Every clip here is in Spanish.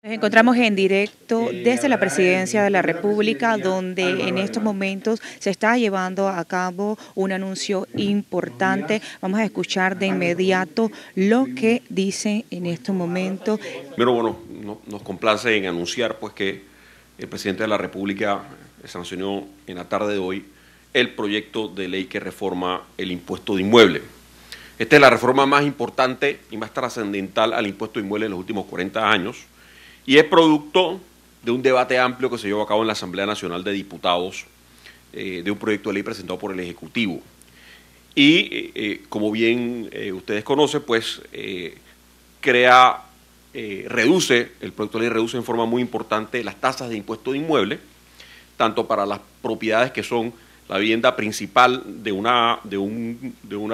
Nos encontramos en directo desde la Presidencia de la República, donde en estos momentos se está llevando a cabo un anuncio importante. Vamos a escuchar de inmediato lo que dice en estos momentos. Primero, bueno, nos complace en anunciar pues que el presidente de la República sancionó en la tarde de hoy el proyecto de ley que reforma el impuesto de inmueble. Esta es la reforma más importante y más trascendental al impuesto de inmueble en los últimos 40 años. Y es producto de un debate amplio que se llevó a cabo en la Asamblea Nacional de Diputados, de un proyecto de ley presentado por el Ejecutivo. Y como bien ustedes conocen, pues reduce, el proyecto de ley reduce en forma muy importante las tasas de impuesto de inmueble, tanto para las propiedades que son la vivienda principal de una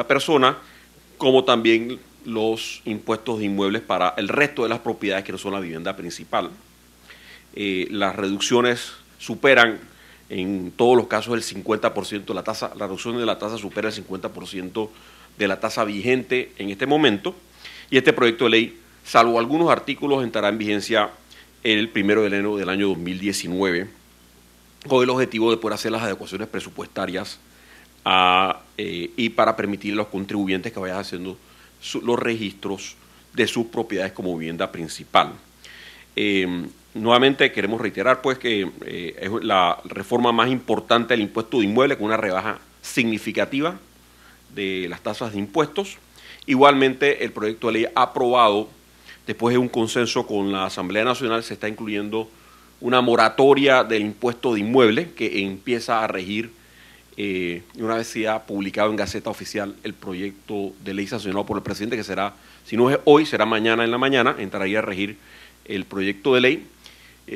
persona, como también los impuestos de inmuebles para el resto de las propiedades que no son la vivienda principal. Las reducciones superan en todos los casos el 50%, la reducción de la tasa supera el 50% de la tasa vigente en este momento, y este proyecto de ley, salvo algunos artículos, entrará en vigencia el 1 de enero del año 2019, con el objetivo de poder hacer las adecuaciones presupuestarias y para permitir a los contribuyentes que vayan haciendo los registros de sus propiedades como vivienda principal. Nuevamente queremos reiterar pues que es la reforma más importante del impuesto de inmueble, con una rebaja significativa de las tasas de impuestos. Igualmente, el proyecto de ley aprobado después de un consenso con la Asamblea Nacional se está incluyendo una moratoria del impuesto de inmueble que empieza a regir una vez sea publicado en Gaceta Oficial el proyecto de ley sancionado por el presidente, que será, si no es hoy, será mañana en la mañana, entraría a regir el proyecto de ley.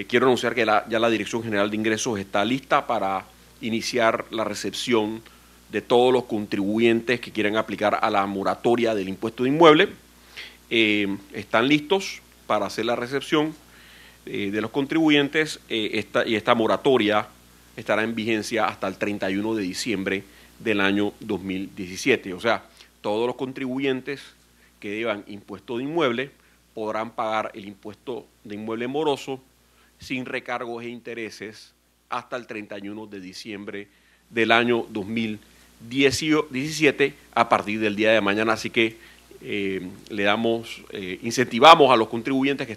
Quiero anunciar que ya la Dirección General de Ingresos está lista para iniciar la recepción de todos los contribuyentes que quieran aplicar a la moratoria del impuesto de inmueble. Están listos para hacer la recepción de los contribuyentes y esta moratoria estará en vigencia hasta el 31 de diciembre del año 2017. O sea, todos los contribuyentes que deban impuesto de inmueble podrán pagar el impuesto de inmueble moroso sin recargos e intereses hasta el 31 de diciembre del año 2017 a partir del día de mañana. Así que incentivamos a los contribuyentes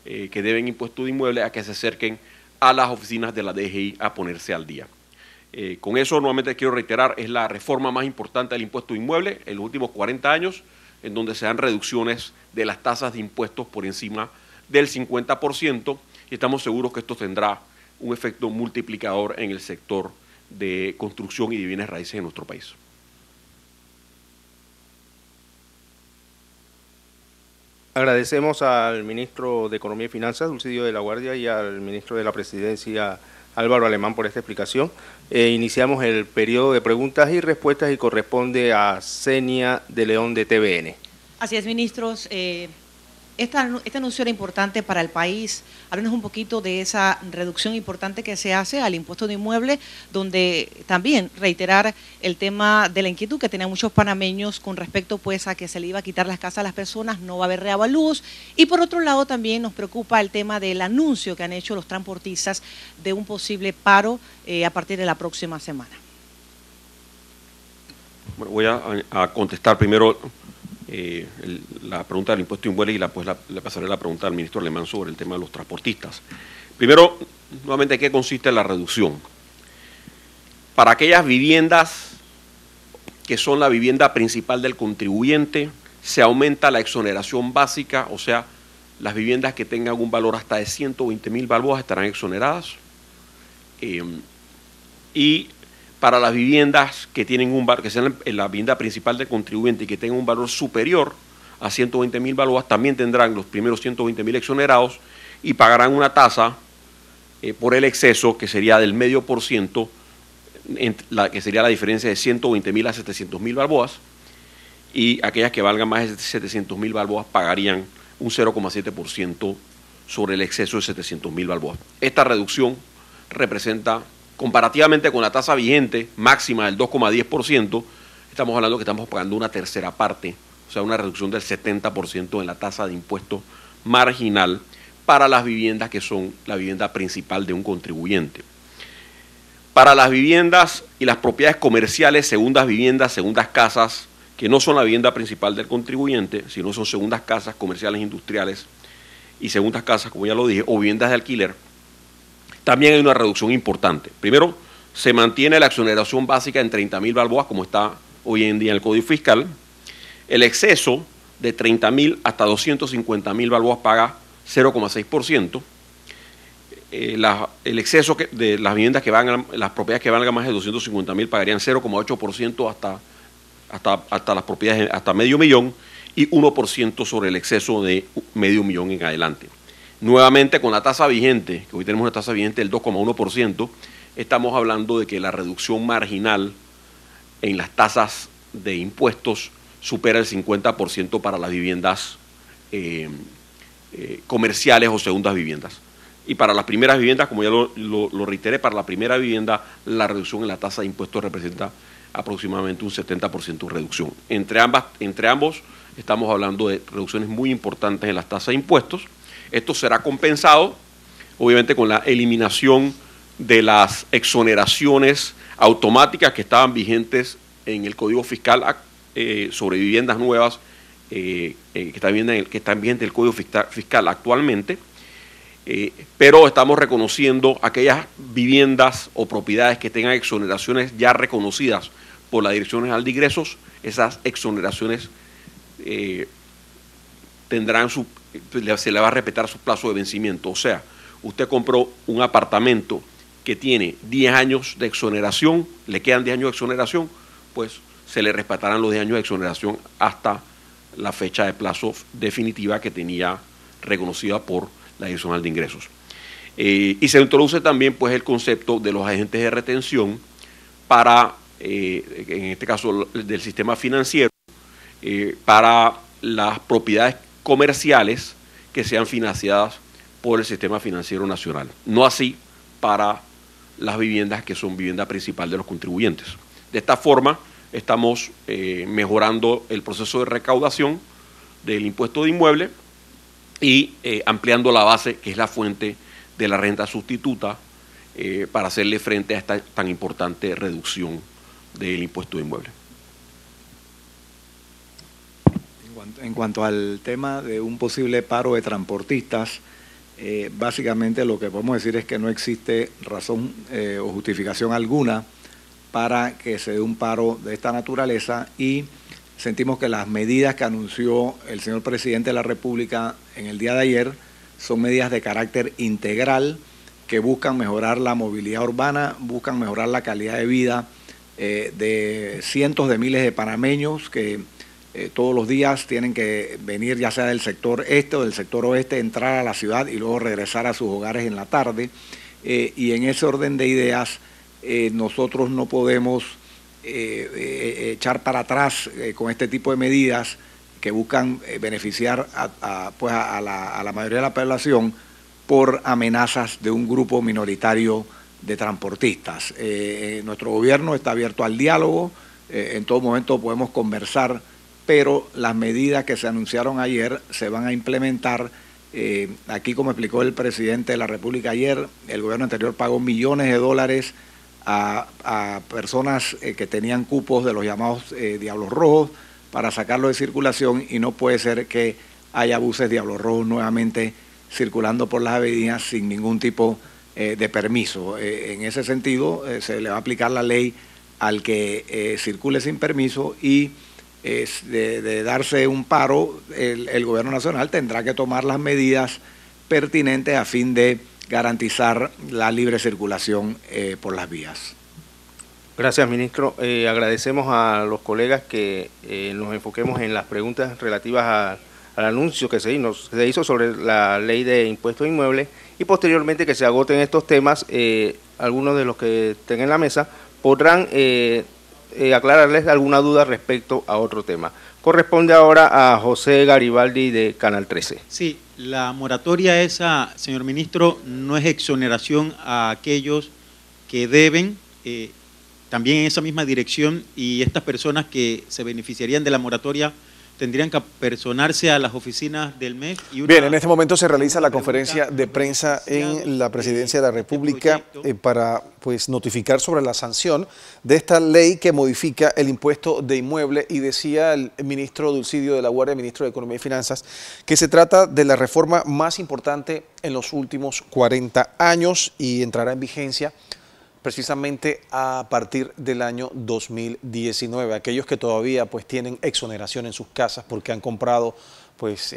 que deben impuesto de inmueble a que se acerquen a las oficinas de la DGI a ponerse al día. Con eso, nuevamente quiero reiterar, es la reforma más importante del impuesto de inmueble en los últimos 40 años, en donde se dan reducciones de las tasas de impuestos por encima del 50%, y estamos seguros que esto tendrá un efecto multiplicador en el sector de construcción y de bienes raíces en nuestro país. Agradecemos al ministro de Economía y Finanzas, Dulcidio de la Guardia, y al ministro de la Presidencia, Álvaro Alemán, por esta explicación. Iniciamos el periodo de preguntas y respuestas y corresponde a Senia de León de TVN. Así es, ministros. Este anuncio era importante para el país. Háblenos un poquito de esa reducción importante que se hace al impuesto de inmueble, donde también reiterar el tema de la inquietud que tenían muchos panameños con respecto pues a que se le iba a quitar las casas a las personas, no va a haber reavalúos. Y por otro lado también nos preocupa el tema del anuncio que han hecho los transportistas de un posible paro a partir de la próxima semana. Bueno, voy a contestar primero la pregunta del impuesto de inmueble y le pasaré la pregunta al ministro Alemán sobre el tema de los transportistas. Primero, nuevamente, ¿qué consiste en la reducción? Para aquellas viviendas que son la vivienda principal del contribuyente, se aumenta la exoneración básica, o sea, las viviendas que tengan un valor hasta de 120.000 balboas estarán exoneradas. Y para las viviendas que sean la vivienda principal del contribuyente y que tengan un valor superior a 120.000 balboas, también tendrán los primeros 120.000 exonerados y pagarán una tasa por el exceso que sería del 0,5%, que sería la diferencia de 120.000 a 700.000 balboas, y aquellas que valgan más de 700.000 balboas pagarían un 0,7% sobre el exceso de 700.000 balboas. Esta reducción representa, comparativamente con la tasa vigente máxima del 2,10%, estamos hablando que estamos pagando una tercera parte, o sea, una reducción del 70% en la tasa de impuesto marginal para las viviendas que son la vivienda principal de un contribuyente. Para las viviendas y las propiedades comerciales, segundas viviendas, segundas casas, que no son la vivienda principal del contribuyente, sino son segundas casas comerciales, industriales y segundas casas, como ya lo dije, o viviendas de alquiler, también hay una reducción importante. Primero, se mantiene la exoneración básica en 30.000 balboas, como está hoy en día en el Código Fiscal. El exceso de 30.000 hasta 250.000 balboas paga 0,6%. El exceso de las viviendas las propiedades que valgan más de 250.000 pagarían 0,8% hasta las propiedades hasta $500,000 y 1% sobre el exceso de $500,000 en adelante. Nuevamente, con la tasa vigente, que hoy tenemos una tasa vigente del 2,1%, estamos hablando de que la reducción marginal en las tasas de impuestos supera el 50% para las viviendas comerciales o segundas viviendas. Y para las primeras viviendas, como ya lo reiteré, para la primera vivienda la reducción en la tasa de impuestos representa aproximadamente un 70% de reducción. Entre ambos estamos hablando de reducciones muy importantes en las tasas de impuestos. Esto será compensado, obviamente, con la eliminación de las exoneraciones automáticas que estaban vigentes en el Código Fiscal sobre viviendas nuevas que están vigentes en el Código Fiscal actualmente. Pero estamos reconociendo aquellas viviendas o propiedades que tengan exoneraciones ya reconocidas por la Dirección General de Ingresos. Esas exoneraciones se le va a respetar su plazo de vencimiento. O sea, usted compró un apartamento que tiene 10 años de exoneración, le quedan 10 años de exoneración, pues se le respetarán los 10 años de exoneración hasta la fecha de plazo definitiva que tenía reconocida por la Dirección General de Ingresos. Y se introduce también pues el concepto de los agentes de retención para, en este caso del sistema financiero, para las propiedades comerciales que sean financiadas por el sistema financiero nacional. No así para las viviendas que son vivienda principal de los contribuyentes. De esta forma estamos mejorando el proceso de recaudación del impuesto de inmueble y ampliando la base, que es la fuente de la renta sustituta, para hacerle frente a esta tan importante reducción del impuesto de inmueble. En cuanto al tema de un posible paro de transportistas, básicamente lo que podemos decir es que no existe razón o justificación alguna para que se dé un paro de esta naturaleza, y sentimos que las medidas que anunció el señor presidente de la República en el día de ayer son medidas de carácter integral que buscan mejorar la movilidad urbana, buscan mejorar la calidad de vida de cientos de miles de panameños que todos los días tienen que venir, ya sea del sector este o del sector oeste, entrar a la ciudad y luego regresar a sus hogares en la tarde. Y en ese orden de ideas nosotros no podemos echar para atrás con este tipo de medidas que buscan beneficiar a la mayoría de la población por amenazas de un grupo minoritario de transportistas. Nuestro gobierno está abierto al diálogo, en todo momento podemos conversar, pero las medidas que se anunciaron ayer se van a implementar. Aquí, como explicó el presidente de la República ayer, el gobierno anterior pagó millones de dólares a personas que tenían cupos de los llamados diablos rojos para sacarlo de circulación, y no puede ser que haya buses diablos rojos nuevamente circulando por las avenidas sin ningún tipo de permiso. En ese sentido, se le va a aplicar la ley al que circule sin permiso, y de darse un paro, el gobierno nacional tendrá que tomar las medidas pertinentes a fin de garantizar la libre circulación por las vías. Gracias, ministro. Agradecemos a los colegas que nos enfoquemos en las preguntas relativas al anuncio que se hizo sobre la ley de impuestos inmuebles, y posteriormente que se agoten estos temas. Algunos de los que estén en la mesa podrán aclararles alguna duda respecto a otro tema. Corresponde ahora a José Garibaldi de Canal 13. Sí, la moratoria esa, señor ministro, no es exoneración a aquellos que deben, también en esa misma dirección, y estas personas que se beneficiarían de la moratoria tendrían que apersonarse a las oficinas del MEF. Bien, en este momento se realiza la conferencia de prensa en la Presidencia de la República para pues notificar sobre la sanción de esta ley que modifica el impuesto de inmueble, y decía el ministro Dulcidio de la Guardia, ministro de Economía y Finanzas, que se trata de la reforma más importante en los últimos 40 años y entrará en vigencia precisamente a partir del año 2019. Aquellos que todavía pues tienen exoneración en sus casas porque han comprado pues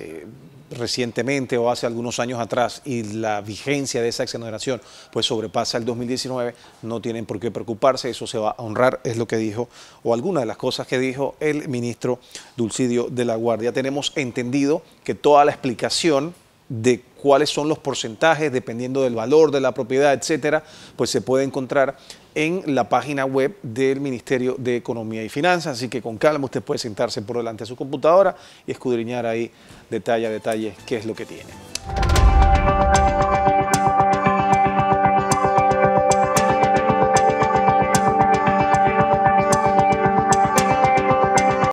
recientemente o hace algunos años atrás y la vigencia de esa exoneración pues sobrepasa el 2019, no tienen por qué preocuparse, eso se va a honrar, es lo que dijo, o alguna de las cosas que dijo el ministro Dulcidio de la Guardia. Tenemos entendido que toda la explicación de cuáles son los porcentajes dependiendo del valor de la propiedad, etcétera, pues se puede encontrar en la página web del Ministerio de Economía y Finanzas. Así que con calma usted puede sentarse por delante de su computadora y escudriñar ahí detalle a detalle qué es lo que tiene.